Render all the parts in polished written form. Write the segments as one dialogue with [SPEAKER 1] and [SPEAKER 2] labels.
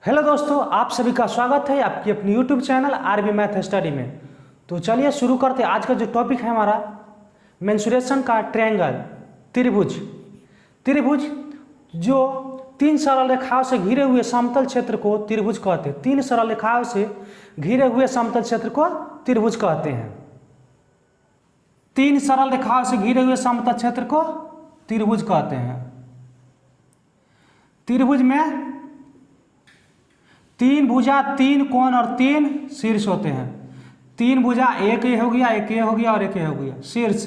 [SPEAKER 1] Hello दोस्तों, आप सभी का स्वागत है आपकी अपनी YouTube channel RB math study में। तो चलिए शुरू करते हैं। आज का जो टॉपिक है हमारा मेंसुरेशन का ट्रायंगल, त्रिभुज जो तीन सरल रेखाओं से घिरे हुए समतल क्षेत्र को त्रिभुज कहते हैं। तीन सरल रेखाओं से घिरे हुए समतल क्षेत्र को त्रिभुज कहते हैं। तीन सरल रेखाओं से घिरे हुए समतल क्षेत्र को त्रिभुज कहते हैं। त्रिभुज में तीन भुजा, तीन कोण और तीन शीर्ष होते हैं। तीन भुजा, एक ये हो गया, एक ये हो गया और एक ये हो गया शीर्ष,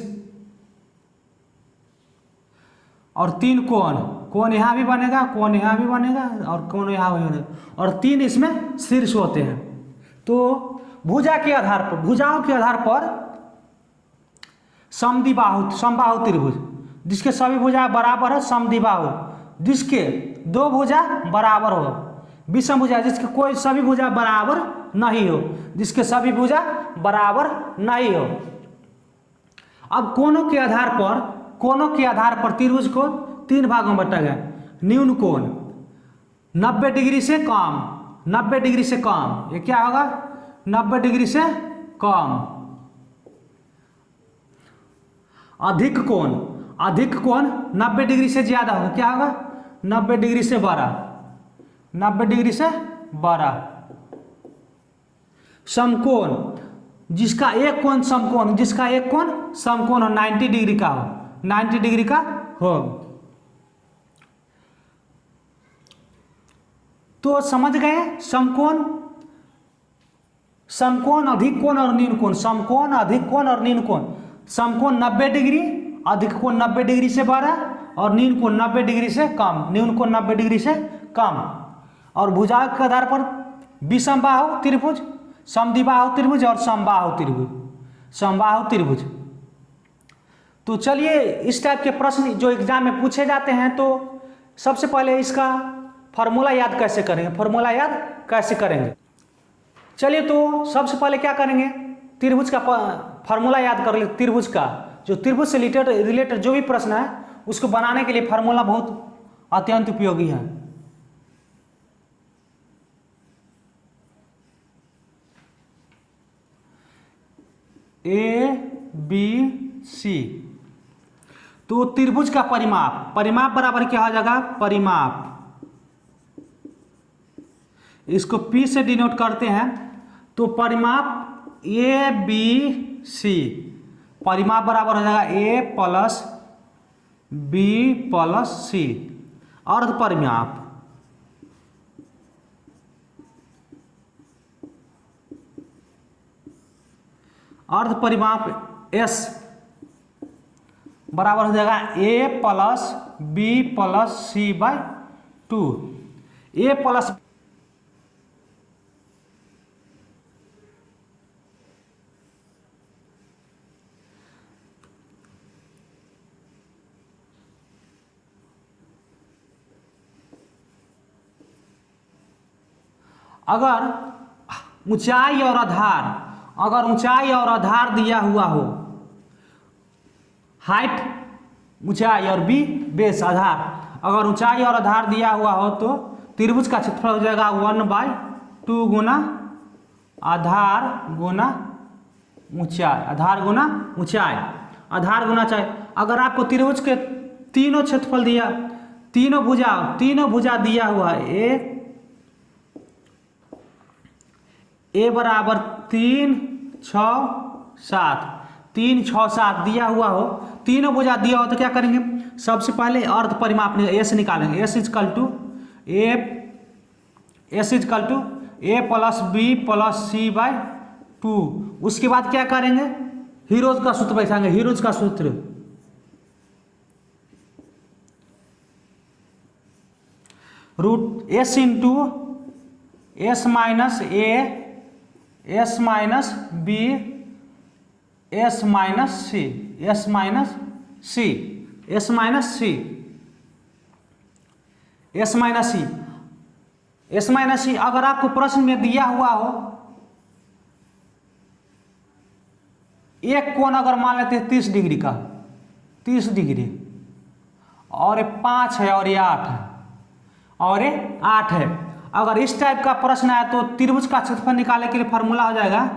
[SPEAKER 1] और तीन कोण, कोण यहां भी बनेगा, कोण यहां भी बनेगा और कोण यहां भी बनेगा, और तीन इसमें शीर्ष होते हैं। तो भुजा के आधार पर, भुजाओं के आधार पर समबाहु त्रिभुज, जिसके सभी भुजा बराबर है, समद्विबाहु जिसके दो भुजा बराबर हो, विषम भुजा जिसके कोई सभी भुजा बराबर नहीं हो, जिसके सभी भुजा बराबर नहीं हो। अब कोणों के आधार पर त्रिभुज को तीन भागों में बांटा गया। न्यून कोण 90 डिग्री से कम, 90 डिग्री से कम, ये क्या होगा 90 डिग्री से कम। अधिक कोण 90 डिग्री से ज्यादा होगा, क्या होगा 90 डिग्री से बड़ा, 90 डिग्री से बड़ा। समकोण जिसका एक कोण समकोण, जिसका एक कोण समकोण हो, 90 डिग्री का हो, 90 डिग्री का हो। तो समझ गए समकोण, अधिक कोण और न्यून कोण, समकोण, अधिक कोण और न्यून कोण। समकोण 90 डिग्री, अधिक कोण 90 डिग्री से बड़ा और न्यून कोण 90 डिग्री से कम, न्यून कोण 90 डिग्री से कम। और भुजा के आधार पर विषमबाहु त्रिभुज, समद्विबाहु त्रिभुज और समबाहु त्रिभुज। तो चलिए इस टाइप के प्रश्न जो एग्जाम में पूछे जाते हैं, तो सबसे पहले इसका फॉर्मूला याद कैसे करेंगे, चलिए तो सबसे पहले क्या करेंगे, त्रिभुज का फॉर्मूला याद कर ले। त्रिभुज का जो त्रिभुज से रिलेटेड जो भी प्रश्न है उसको बनाने के लिए फॉर्मूला बहुत अत्यंत उपयोगी है। ABC, तो त्रिभुज का परिमाप बराबर क्या हो जाएगा, परिमाप, इसको P से डिनोट करते हैं। तो परिमाप ABC, परिमाप बराबर हो जाएगा A plus B plus C। अर्ध परिमाप S बराबर हो जाएगा A plus B plus C by 2। A plus अगर ऊंचाई और आधार दिया हुआ हो, हाइट ऊंचाई और बी बेस आधार, अगर ऊंचाई और आधार दिया हुआ हो तो त्रिभुज का क्षेत्रफल हो जाएगा 1/2 गुना आधार गुना ऊंचाई, आधार गुना ऊंचाई। अगर आपको त्रिभुज के तीनों क्षेत्रफल दिया, तीनों भुजा दिया हुआ है, ए बराबर 3, 6, 7 दिया हुआ हो, तीनों भुजा दिया हो, तो क्या करेंगे, सबसे पहले अर्ध परिमाप एस निकालेंगे। S equal to A plus B plus C by 2। उसके बाद क्या करेंगे, हीरोज का सूत्र बैठाएंगे। हीरोज का सूत्र root S into S minus A S minus B S minus C. अगर आपको प्रश्न में दिया हुआ हो, एक कोण अगर मान लेते हैं 30 डिग्री का, 30 डिग्री, और ये 5 है और ये 8 है, और ये 8 है। अगर इस टाइप का प्रश्न आया तो त्रिभुज का क्षेत्रफल निकालने के लिए फॉर्मूला हो जाएगा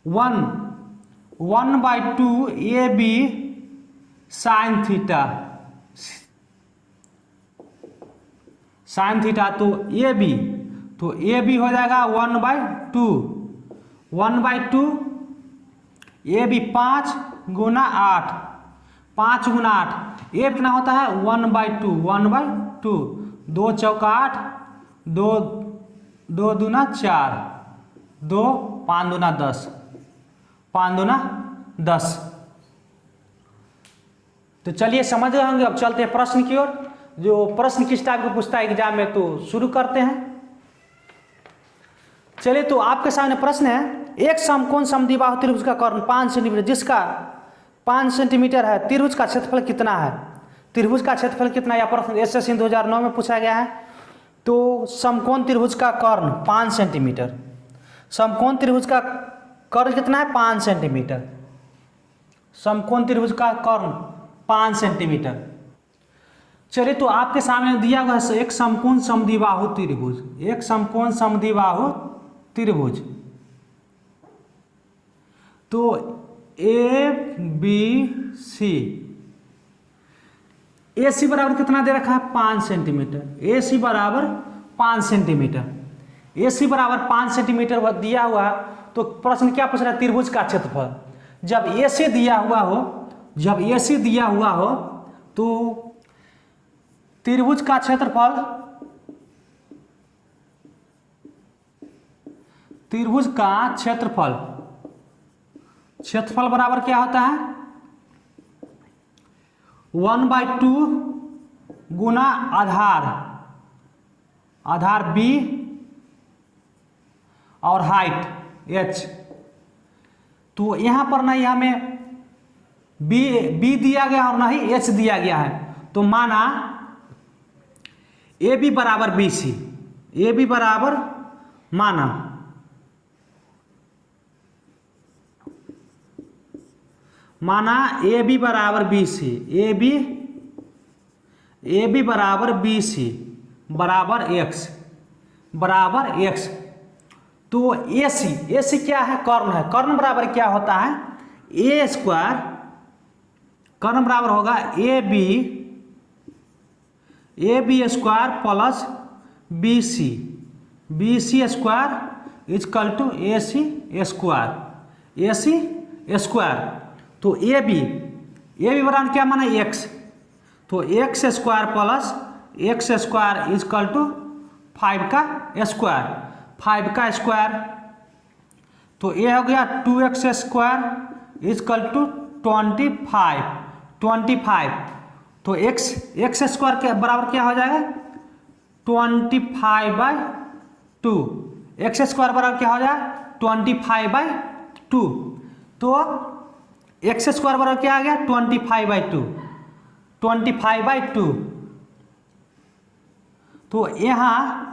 [SPEAKER 1] 1/2 AB साइन थीटा। तो ए बी हो जाएगा 1/2 ए बी 5 गुना 8 ए कितना होता है 1/2 2 चौका 8 2 दूना 4 2 5 दूना 10। तो चलिए समझ गए होंगे। अब चलते हैं प्रश्न की ओर। जो प्रश्न किस टाइप को पूछता है एग्जाम में, तो शुरू करते हैं। चलिए, तो आपके सामने प्रश्न है, एक समकोण समद्विबाहु त्रिभुज का कर्ण 5 सेंटीमीटर जिसका 5 सेंटीमीटर है, त्रिभुज का क्षेत्रफल कितना है? त्रिभुज का क्षेत्रफल कितना, यह प्रश्न एसएससी 2009 में पूछा गया है। तो समकोण त्रिभुज का कर्ण 5 सेंटीमीटर, समकोण त्रिभुज का कर्ण कितना है 5 सेंटीमीटर, समकोण त्रिभुज का कर्ण 5 सेंटीमीटर। चलिए, तो आपके सामने दिया हुआ है एक समकोण समद्विबाहु त्रिभुज, तो ए बी सी, ए सी बराबर कितना दे रखा है 5 सेंटीमीटर, ए सी बराबर 5 सेंटीमीटर दिया हुआ। तो प्रश्न क्या पूछ रहा है, त्रिभुज का क्षेत्रफल। जब ए सी दिया हुआ हो तो त्रिभुज का क्षेत्रफल बराबर क्या होता है 1/2 गुना आधार बी और हाइट h। तो यहां पर नहीं हमें बी दिया गया और ना ही h दिया गया है। तो माना ए बी बराबर बी सी, माना ए बी बराबर बी सी, ए बी बराबर बी सी बराबर एक्स। तो ए सी क्या है, कर्ण है। कर्ण बराबर क्या होता है ए स्क्वायर, कर्ण बराबर होगा A B square plus B C square equal to A C square. तो ए बी बराबर क्या माना एक्स, तो X square plus X square equal to 5 का स्क्वायर। तो ये हो गया 2x स्क्वायर इजकल टू 25। तो x स्क्वायर के बराबर क्या हो जाएगा 25/2, एक्स स्क्वायर बराबर क्या हो जाएगा 25/2। तो एक्स स्क्वायर बराबर क्या आ गया 25/2। तो यहाँ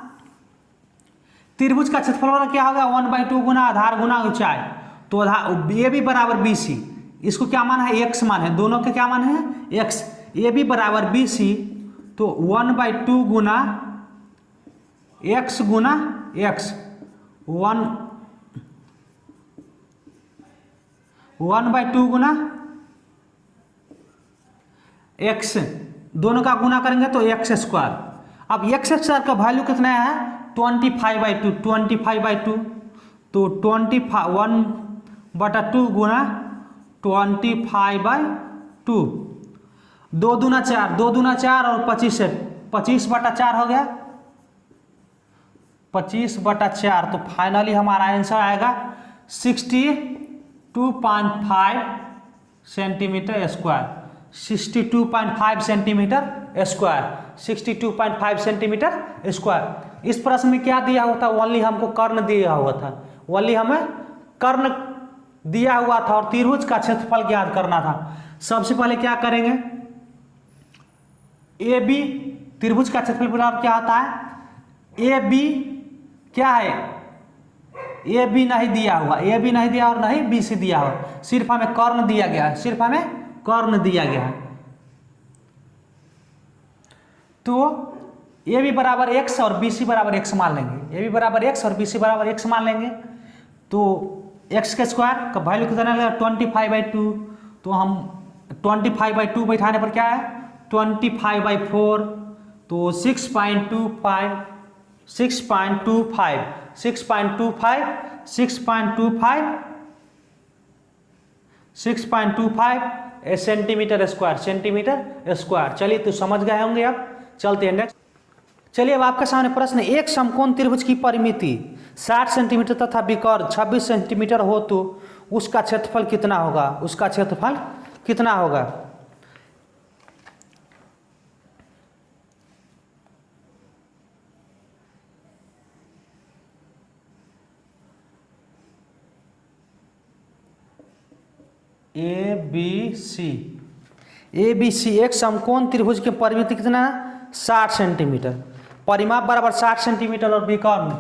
[SPEAKER 1] त्रिभुज का क्षेत्रफल बराबर क्या होगा 1/2 गुना आधार गुना ऊंचाई। तो ए बी बराबर बी सी, इसको क्या मान है एक्स मान है, दोनों के क्या मान है एक्स। ए बी बराबर बी सी, तो 1/2 गुना एक्स 1/2 गुना एक्स, दोनों का गुना करेंगे तो एक्स स्क्वायर। अब एक्स स्क्वायर का वैल्यू कितना है 25/2। तो 1/2 गुना 25/2, 2 दूना 4 और 25/4 हो गया 25/4। तो फाइनली हमारा आंसर आएगा 62.5 सेंटीमीटर स्क्वायर, 62.5 सेंटीमीटर स्क्वायर। इस प्रश्न में क्या दिया हुआ था, ओनली हमको कर्ण दिया हुआ था, और त्रिभुज का क्षेत्रफल ज्ञात करना था। सबसे पहले क्या करेंगे, ए बी त्रिभुज का क्षेत्रफल बराबर क्या होता है ए बी क्या है, ए बी नहीं दिया हुआ और नहीं बी सी दिया हुआ, सिर्फ हमें कर्ण दिया गया है। तो ए बी बराबर एक्स और बी सी बराबर एक्स मान लेंगे, ए बी बराबर एक्स और बी सी बराबर एक्स मान लेंगे। तो एक्स के स्क्वायर का वैल्यू कितना लगेगा 25/2, तो हम 25/2 बैठाने पर क्या है 25/4, तो 6.25 6.25 6.25 6.25 सेंटीमीटर स्क्वायर। चलिए तो समझ गए होंगे। अब चलते हैं नेक्स्ट। चलिए अब आपके सामने प्रश्न, एक समकोण त्रिभुज की परिमिति 60 सेंटीमीटर तथा विकर्ण 26 सेंटीमीटर हो तो उसका क्षेत्रफल कितना होगा, उसका क्षेत्रफल कितना होगा। ए बी सी एक समकोण त्रिभुज की परिमिति कितना है 60 सेंटीमीटर, परिमाप बराबर 60 सेंटीमीटर और विकर्ण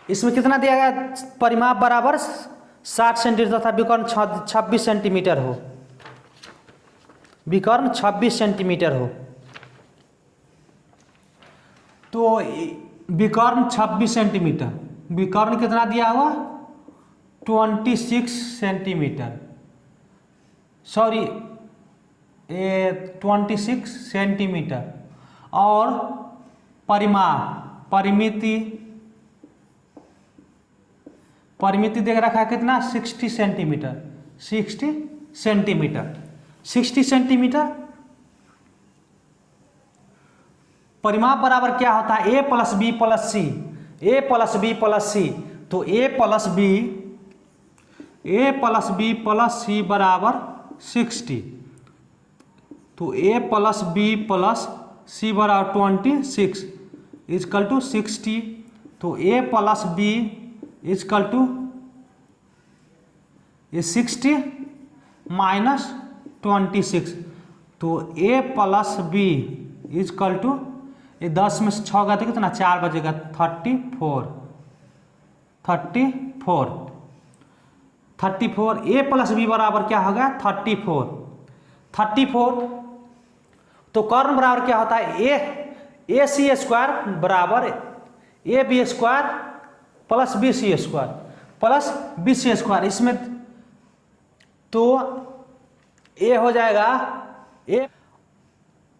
[SPEAKER 1] इसमें कितना दिया गया, परिमाप बराबर 60 सेंटीमीटर तथा विकर्ण 26 सेंटीमीटर हो, विकर्ण 26 सेंटीमीटर हो। तो विकर्ण 26 सेंटीमीटर, विकर्ण कितना दिया हुआ 26 सेंटीमीटर, सॉरी 26 सेंटीमीटर, और परिमाप परिमिति देख रखा है कितना 60 सेंटीमीटर, 60 सेंटीमीटर। परिमाप बराबर क्या होता है A plus B plus C, तो A plus B plus C बराबर 60, तो A plus B plus C बराबर 26 इजकल टू 60, तो A plus B equal to 60 minus 26, तो A plus B equal to, ये 10 में से 6 गया तो कितना 4 बजेगा 34। ए प्लस बी बराबर क्या होगा 34। तो कर्ण बराबर क्या होता है ए सी स्क्वायर बराबर A B square plus B C square. इसमें तो ए हो जाएगा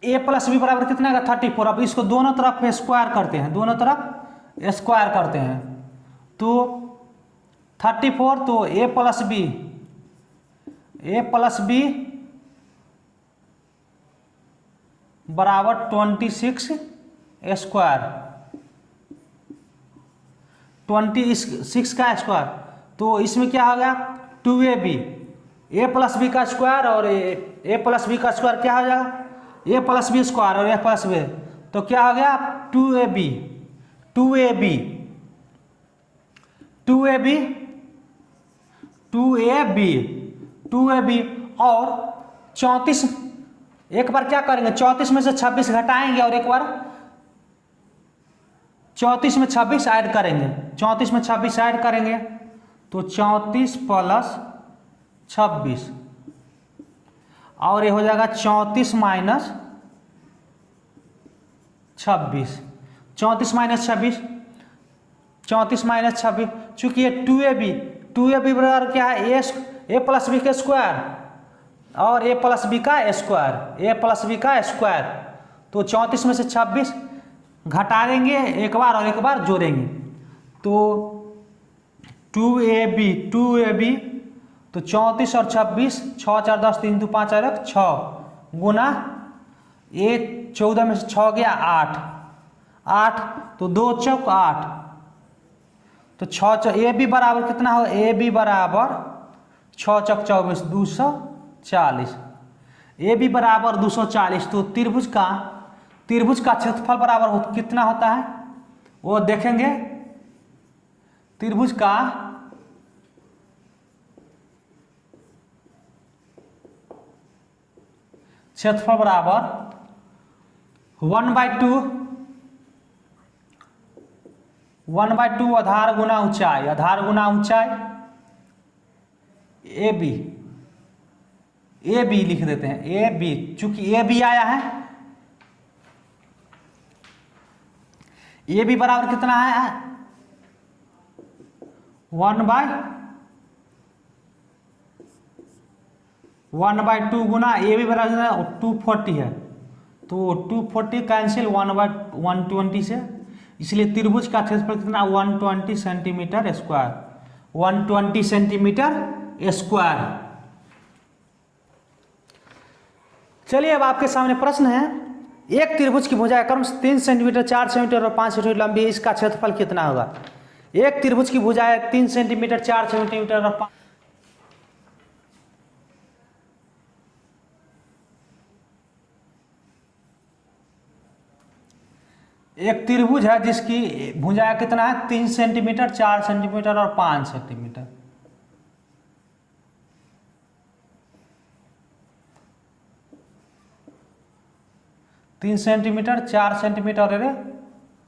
[SPEAKER 1] ए प्लस बी बराबर कितना है 34। अब इसको दोनों तरफ स्क्वायर करते हैं, तो 34, तो ए प्लस बी बराबर 26 स्क्वायर, 26 का स्क्वायर, तो इसमें क्या हो गया 2ab, ए प्लस बी का स्क्वायर और ए प्लस बी का स्क्वायर क्या हो जाएगा ए प्लस बी स्क्वायर और ए प्लस बी, तो क्या हो गया 2ab और 34, एक बार क्या करेंगे 34 में से 26 घटाएंगे और एक बार 34 में 26 ऐड करेंगे, 34 में 26 ऐड करेंगे तो 34 प्लस 26 और ये हो जाएगा 34 माइनस 26, 34 माइनस 26, चूंकि ये 2ab बराबर क्या है ए प्लस बी के स्क्वायर और ए प्लस बी का स्क्वायर, तो 34 में से 26 घटा देंगे एक बार और एक बार जोड़ेंगे, तो 2ab, तो 34 और 26, 6 4 10 3 2 5 और 6 गुना ये 14 में से 6 गया 8, तो 2 चौक 8, तो 6 ए बी बराबर कितना हो ए बी बराबर 6 चौक 24 240, ए बी बराबर 240। तो त्रिभुज का क्षेत्रफल बराबर कितना होता है वो देखेंगे। त्रिभुज का क्षेत्रफल बराबर 1/2 आधार गुना ऊंचाई ए बी ए बी लिख देते हैं, ए बी, चूंकि ए बी आया है, ए बी बराबर कितना है 1/2 गुना ए बी बराबर 240 है, तो 240 कैंसिल 1/120 से, इसलिए त्रिभुज का क्षेत्रफल कितना 120 सेंटीमीटर स्क्वायर, 120 सेंटीमीटर स्क्वायर। चलिए अब आपके सामने प्रश्न है, एक त्रिभुज की भुजा क्रम 3 सेंटीमीटर, 4 सेंटीमीटर और 5 सेंटीमीटर लंबी है, इसका क्षेत्रफल कितना होगा। एक त्रिभुज की भुजा है 3 सेंटीमीटर, 4 सेंटीमीटर और 5, एक त्रिभुज है जिसकी भुजा कितना है 3 सेंटीमीटर, 4 सेंटीमीटर और 5 सेंटीमीटर। तीन सेंटीमीटर, 4 सेंटीमीटर और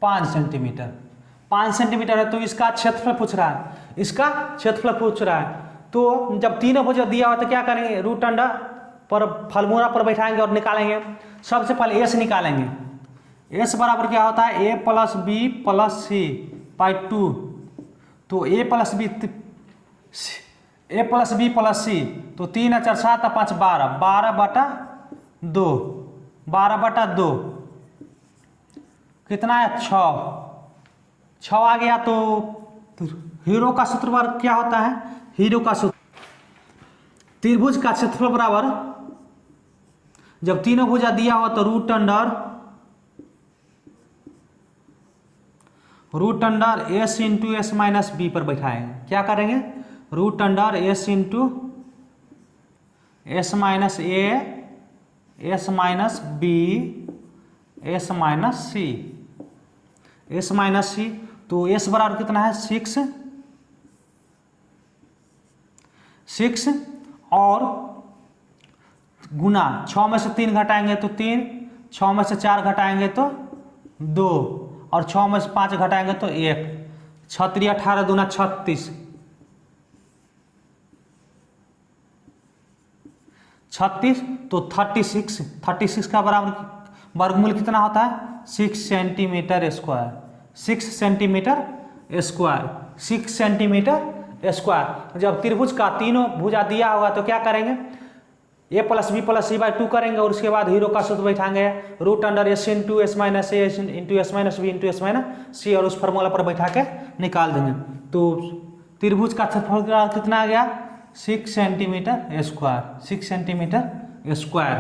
[SPEAKER 1] 5 सेंटीमीटर, 5 सेंटीमीटर है, तो इसका क्षेत्रफल पूछ रहा है, इसका क्षेत्रफल पूछ रहा है। तो जब तीनों भुजा दिया हो तो क्या करेंगे, रूट अंडर पर फॉर्मूला पर बैठाएंगे और निकालेंगे। सबसे पहले एस निकालेंगे, एस बराबर क्या होता है A plus B plus C by 2, तो A plus B plus C, तो 3 4 7 5 12, 12/2, 12/2 कितना है 6 आ गया। तो हीरो का सूत्र क्या होता है, हीरो का सूत्र त्रिभुज का क्षेत्रफल बराबर, जब तीनों भुजा दिया हो तो root under S into S minus B पर बैठाएंगे। क्या करेंगे, root under S into S minus A, S minus B, S minus C, S minus C, तो एस बराबर कितना है 6 और गुना 6 में से 3 घटाएंगे तो 3, 6 में से 4 घटाएंगे तो 2 और 6 में से 5 घटाएंगे तो 1, 6 3 18 दूना 36, 36, तो 36 का बराबर वर्गमूल कितना होता है 6 centimetre square, 6 centimetre square, 6 centimetre square. जब त्रिभुज का तीनों भुजा दिया होगा तो क्या करेंगे, A plus B plus C by 2 करेंगे और उसके बाद हीरो का सूत्र बैठाएंगे, root under S into S minus A into S minus B into S minus C, और उस फार्मूला पर बैठा के निकाल देंगे। तो त्रिभुज का क्षेत्रफल कितना आ गया 6 सेंटीमीटर स्क्वायर, 6 सेंटीमीटर स्क्वायर।